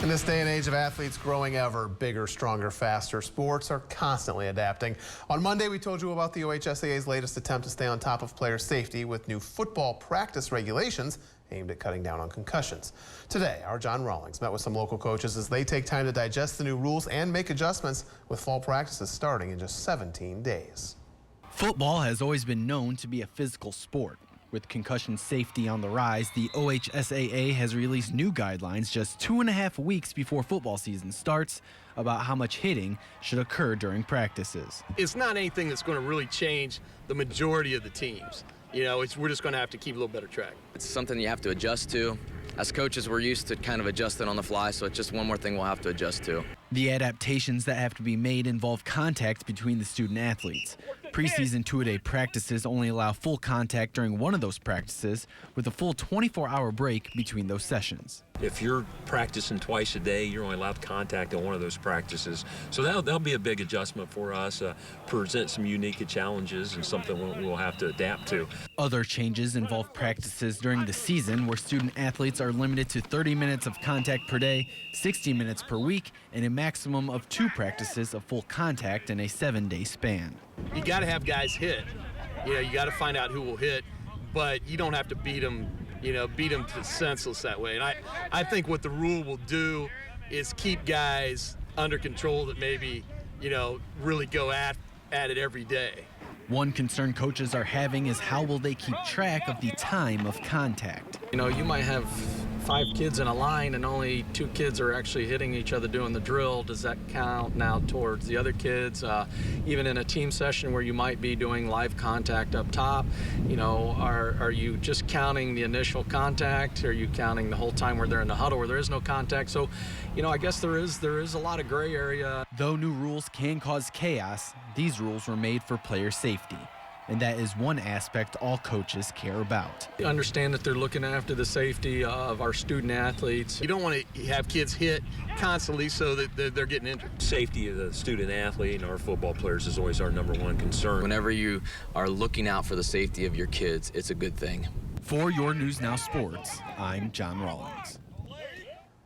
In this day and age of athletes growing ever bigger, stronger, faster, sports are constantly adapting. On Monday, we told you about the OHSAA's latest attempt to stay on top of player safety with new football practice regulations aimed at cutting down on concussions. Today, our John Rawlings met with some local coaches as they take time to digest the new rules and make adjustments, with fall practices starting in just 17 days. Football has always been known to be a physical sport. With concussion safety on the rise, the OHSAA has released new guidelines just 2.5 weeks before football season starts about how much hitting should occur during practices. It's not anything that's going to really change the majority of the teams. We're just going to have to keep a little better track. It's something you have to adjust to. As coaches, we're used to kind of adjusting on the fly, so it's just one more thing we'll have to adjust to. The adaptations that have to be made involve contact between the student athletes. Preseason two-a-day practices only allow full contact during one of those practices, with a full 24-hour break between those sessions. If you're practicing twice a day, you're only allowed contact on one of those practices. So that'll be a big adjustment for us, present some unique challenges and something we'll have to adapt to. Other changes involve practices during the season where student athletes are limited to 30 minutes of contact per day, 60 minutes per week, and a maximum of 2 practices of full contact in a 7-day span. You got to have guys hit. You got to find out who will hit, but you don't have to beat them to senseless that way. And I think what the rule will do is keep guys under control that maybe, really go at it every day. One concern coaches are having is how will they keep track of the time of contact. You might have 5 kids in a line and only 2 kids are actually hitting each other doing the drill. Does that count now towards the other kids? Even in a team session where you might be doing live contact up top, are you just counting the initial contact? Are you counting the whole time where they're in the huddle where there is no contact? So, I guess there is a lot of gray area. Though new rules can cause chaos, these rules were made for player safety. And that is one aspect all coaches care about. I understand that they're looking after the safety of our student athletes. You don't want to have kids hit constantly so that they're getting injured. Safety of the student athlete and our football players is always our #1 concern. Whenever you are looking out for the safety of your kids, it's a good thing. For your News Now Sports, I'm John Rawlings.